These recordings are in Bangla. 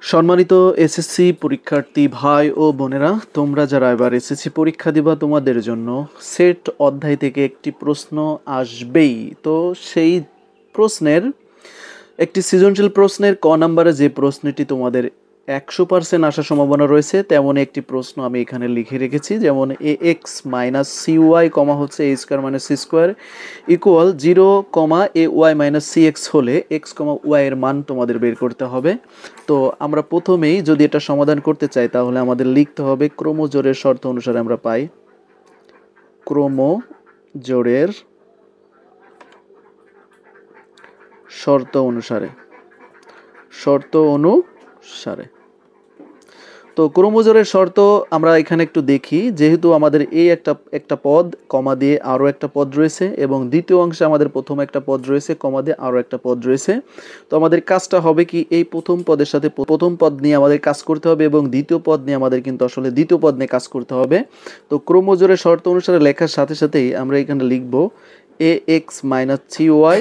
সম্মানিত এসএসসি পরীক্ষার্থী ভাই ও বোনেরা, তোমরা যারা এবার এসএসসি পরীক্ষা দিবা তোমাদের জন্য সেট অধ্যায় থেকে একটি প্রশ্ন আসবেই। তো সেই প্রশ্নের একটি সৃজনশীল প্রশ্নের ক নাম্বারে যে প্রশ্নটি তোমাদের 100% আসার সম্ভাবনা রয়েছে তেমন একটি প্রশ্ন আমি এখানে লিখে রেখেছি। যেমন a x minus c y comma হচ্ছে a square minus c square equal 0 comma a y minus c x হলে এক্স কমা ওয়াই এর মান তোমাদের বের করতে হবে। তো আমরা প্রথমেই যদি এটা সমাধান করতে চাই তাহলে আমাদের লিখতে হবে ক্রমজোড়ের শর্ত অনুসারে আমরা পাই ক্রমজোড়ের শর্ত অনুসারে। তো ক্রমজোড়ের শর্ত আমরা এখানে একটু দেখি। যেহেতু আমাদের এই একটা পদ কমা দিয়ে আরও একটা পদ রয়েছে এবং দ্বিতীয় অংশে আমাদের প্রথম একটা পদ রয়েছে কমা দিয়ে আরও একটা পদ রয়েছে। তো আমাদের কাজটা হবে কি, এই প্রথম পদের সাথে প্রথম পদ নিয়ে আমাদের কাজ করতে হবে এবং দ্বিতীয় পদ নিয়ে আমাদের কিন্তু আসলে দ্বিতীয় পদ নিয়ে কাজ করতে হবে। তো ক্রমজোড়ের শর্ত অনুসারে লেখার সাথে সাথেই আমরা এখানে লিখব a x minus c y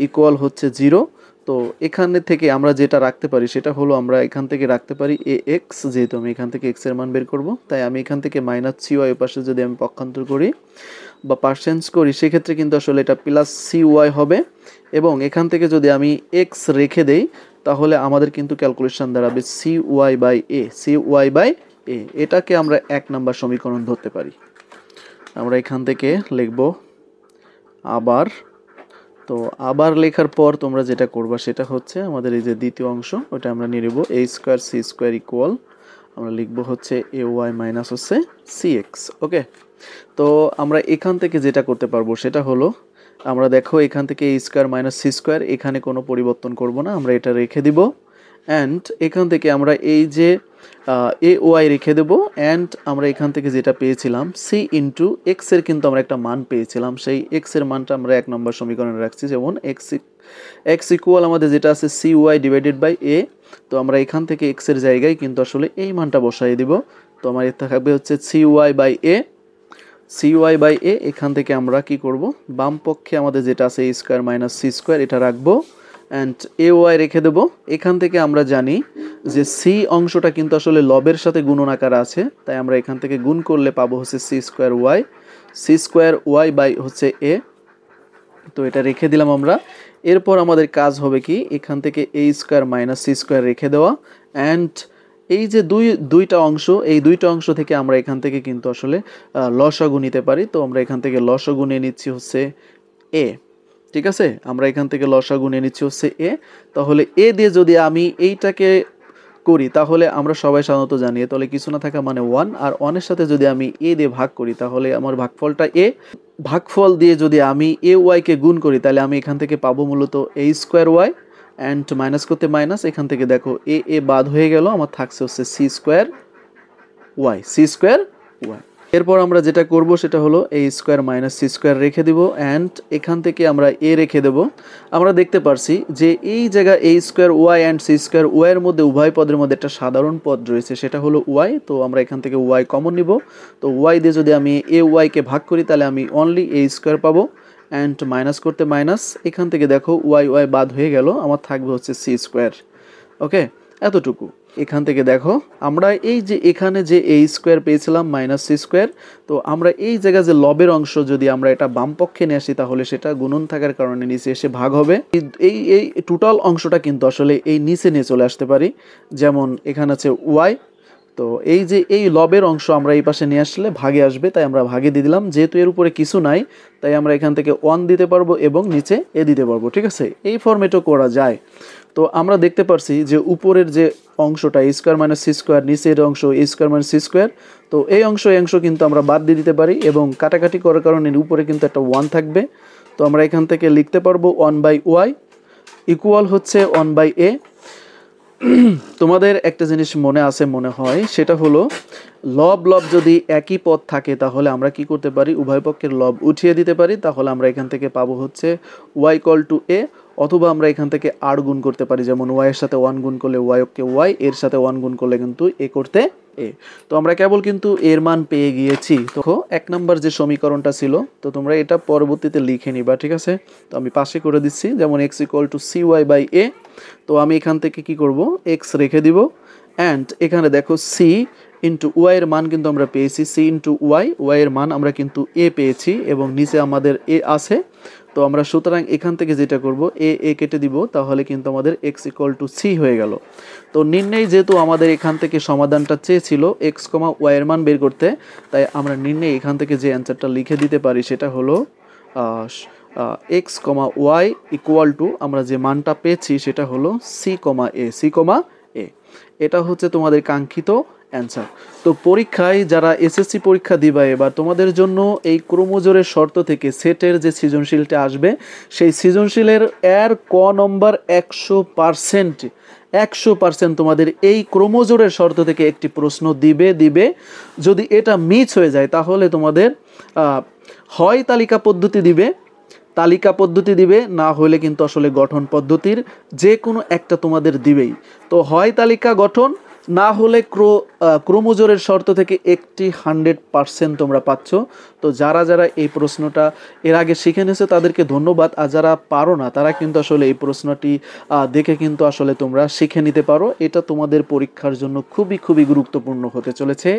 equal হচ্ছে 0। তো এখানে থেকে আমরা যেটা রাখতে পারি সেটা হলো আমরা এখান থেকে রাখতে পারি এ এক্স, যেহেতু আমি এখান থেকে এক্স এর মান বের করব, তাই আমি এখান থেকে মাইনাস সি ওয়াই পাশে যদি আমি পক্ষান্তর করি বা পার্সেন্স করি সেক্ষেত্রে কিন্তু আসলে এটা প্লাস সি ওয়াই হবে। এবং এখান থেকে যদি আমি এক্স রেখে দেই তাহলে আমাদের কিন্তু ক্যালকুলেশন দাঁড়াবে সি ওয়াই বাই এ। এটাকে আমরা 1 নাম্বার সমীকরণ ধরতে পারি। আমরা এখান থেকে লিখব আবার। তো আবার লেখার পর তোমরা যেটা করবা সেটা হচ্ছে আমাদের এই যে দ্বিতীয় অংশ ওটা আমরা নিয়ে নেব এ স্কোয়ার সি স্কোয়ার ইকুয়াল আমরা লিখবো হচ্ছে এ ওয়াই মাইনাস হচ্ছে সি এক্স। ওকে, তো আমরা এখান থেকে যেটা করতে পারবো সেটা হলো আমরা দেখো এখান থেকে এ স্কোয়ার মাইনাস সি স্কোয়ার এখানে কোনো পরিবর্তন করব না, আমরা এটা রেখে দিব। অ্যান্ড এখান থেকে আমরা এই যে এ ওয়াই রেখে দেবো। অ্যান্ড আমরা এখান থেকে যেটা পেয়েছিলাম সি ইন্টু এক্সের কিন্তু আমরা একটা মান পেয়েছিলাম, সেই এক্সের মানটা আমরা 1 নম্বর সমীকরণে রাখছি। যেমন এক্স ইকুয়াল আমাদের যেটা আছে C Y divided by a. তো আমরা এখান থেকে এক্সের জায়গায় কিন্তু আসলে এই মানটা বসাই দিব। তো আমার এটা থাকবে হচ্ছে সি ওয়াই বাই এ। এখান থেকে আমরা কি করব, বাম পক্ষে আমাদের যেটা আছে এ স্কোয়ার মাইনাস সি স্কোয়ার এটা রাখবো। অ্যান্ড এ ওয়াই রেখে দেবো। এখান থেকে আমরা জানি যে সি অংশটা কিন্তু আসলে লবের সাথে গুণন আকারে আছে, তাই আমরা এখান থেকে গুণ করলে পাবো হচ্ছে সি স্কোয়ার ওয়াই বাই হচ্ছে এ। তো এটা রেখে দিলাম আমরা। এরপর আমাদের কাজ হবে কি, এখান থেকে এ স্কোয়ার মাইনাস সি স্কোয়ার রেখে দেওয়া। অ্যান্ড এই যে দুইটা অংশ, এই দুইটা অংশ থেকে আমরা এখান থেকে কিন্তু আসলে লসাগু নিতে পারি। তো আমরা এখান থেকে লসাগু নিয়ে নিচ্ছি হচ্ছে এ। ঠিক আছে, আমরা এখান থেকে লসাগু নিয়ে নিচ্ছি হচ্ছে এ। তাহলে এ দিয়ে যদি আমি এইটাকে করি তাহলে আমরা সবাই সাধারণত জানি তাহলে কিছু না থাকা মানে 1, আর 1 এর সাথে যদি আমি এ দিয়ে ভাগ করি তাহলে আমার ভাগফলটা এ। ভাগফল দিয়ে যদি আমি এ ওয়াইকে গুণ করি তাহলে আমি এখান থেকে পাবো মূলত এ স্কোয়ার ওয়াই। অ্যান্ড মাইনাস করতে মাইনাস, এখান থেকে দেখো এ বাদ হয়ে গেল, আমার থাকছে হচ্ছে সি স্কোয়ার ওয়াই। এরপর আমরা যেটা করব সেটা হলো এ স্কোয়ার মাইনাস সি স্কোয়ার রেখে দিব। অ্যান্ড এখান থেকে আমরা এ রেখে দেব। আমরা দেখতে পারছি যে এই জায়গায় a square y and c square ওয়াইয়ের মধ্যে উভয় পদের মধ্যে একটা সাধারণ পদ রয়েছে, সেটা হলো ওয়াই। তো আমরা এখান থেকে ওয়াই কমন নিব। তো ওয়াই দিয়ে যদি আমি এ ওয়াইকে ভাগ করি তাহলে আমি অনলি এ স্কোয়ার পাবো। অ্যান্ড মাইনাস করতে মাইনাস, এখান থেকে দেখো ওয়াই বাদ হয়ে গেল, আমার থাকবে হচ্ছে সি স্কোয়ার। ওকে, এতটুকু। এখান থেকে দেখো আমরা এই যে এখানে যে এ স্কোয়ার পেয়েছিলাম মাইনাস সি স্কোয়ার, তো আমরা এই জায়গায় যে লবের অংশ যদি আমরা এটা বাম পক্ষে নিয়ে আসি তাহলে সেটা গুণন থাকার কারণে নিচে এসে ভাগ হবে। এই টোটাল অংশটা কিন্তু আসলে এই নিচে নিয়ে চলে আসতে পারি। যেমন এখানে আছে ওয়াই, তো এই যে এই লবের অংশ আমরা এই পাশে নিয়ে আসলে ভাগে আসবে, তাই আমরা ভাগে দিয়ে দিলাম। যেহেতু এর উপরে কিছু নাই তাই আমরা এখান থেকে 1 দিতে পারবো এবং নিচে এ দিতে পারবো। ঠিক আছে, এই ফর্মেটও করা যায়। তো আমরা দেখতে পারছি যে উপরের যে অংশটা এ স্কোয়ার মাইনাস সি স্কোয়ার, নিচের অংশ এ স্কোয়ার মাইনাস সি স্কোয়ার, তো এই অংশ কিন্তু আমরা বাদ দিয়ে দিতে পারি এবং কাটাকাটি করার কারণে উপরে কিন্তু একটা 1 থাকবে। তো আমরা এখান থেকে লিখতে পারবো 1 বাই ওয়াই ইকুয়াল হচ্ছে 1 বাই এ। তোমাদের একটা জিনিস মনে আছে মনে হয়, সেটা হলো লব যদি একই পদ থাকে তাহলে আমরা কি করতে পারি, উভয় পক্ষের লব উঠিয়ে দিতে পারি। তাহলে আমরা এখান থেকে পাবো হচ্ছে ওয়াই ইকুয়াল টু এ, অথবা আমরা এখান থেকে আর গুণ করতে পারি। যেমন ওয়াই এর সাথে 1 গুণ করলে ওয়াইকে ওয়াই, এর সাথে 1 গুণ করলে কিন্তু এ করতে এ। তো আমরা কেবল কিন্তু এর মান পেয়ে গিয়েছি। তো 1 নম্বর যে সমীকরণটা ছিল, তো তোমরা এটা পরবর্তীতে লিখে নিবা। ঠিক আছে, তো আমি পাশে করে দিচ্ছি। যেমন x equal to c y by a. তো আমি এখান থেকে কি করব, এক্স রেখে দিব। অ্যান্ড এখানে দেখো সি ইন্টু ওয়াই এর মান কিন্তু আমরা পেয়েছি, সি ইন্টু ওয়াই, ওয়াই এর মান আমরা কিন্তু এ পেয়েছি এবং নিচে আমাদের এ আছে। তো আমরা সুতরাং এখান থেকে যেটা করব, এ কেটে দিব, তাহলে কিন্তু আমাদের এক্স ইকুয়াল টু সি হয়ে গেল। তো নির্ণয় যেহেতু আমাদের এখান থেকে সমাধানটা চেয়েছিল এক্স কমা ওয়াই এর মান বের করতে, তাই আমরা নির্ণয় এখান থেকে যে অ্যান্সারটা লিখে দিতে পারি সেটা হলো X comma Y equal to আমরা যে মানটা পেয়েছি সেটা হলো সি কমা এ, সি কমা এ। এটা হচ্ছে তোমাদের কাঙ্ক্ষিত অ্যান্সার। তো পরীক্ষায় যারা এসএসসি পরীক্ষা দিবা এবার, তোমাদের জন্য এই ক্রোমোজোরের শর্ত থেকে সেটের যে সৃজনশীলটা আসবে, সেই সৃজনশীলের এর ক নম্বর 100% তোমাদের এই ক্রোমোজোরের শর্ত থেকে একটি প্রশ্ন দিবে। যদি এটা মিস হয়ে যায় তাহলে তোমাদের হয় তালিকা পদ্ধতি দিবে, না হলে কিন্তু আসলে গঠন পদ্ধতির যে কোনো একটা তোমাদের দিবেই। তো হয় তালিকা গঠন, না হলে ক্রোমোজোরের শর্ত থেকে একটি 100% তোমরা পাচ্ছ। তো যারা এই প্রশ্নটা এর আগে শিখে নিয়েছে তাদেরকে ধন্যবাদ, আর যারা পারো না তারা কিন্তু আসলে এই প্রশ্নটি দেখে কিন্তু আসলে তোমরা শিখে নিতে পারো। এটা তোমাদের পরীক্ষার জন্য খুবই গুরুত্বপূর্ণ হতে চলেছে।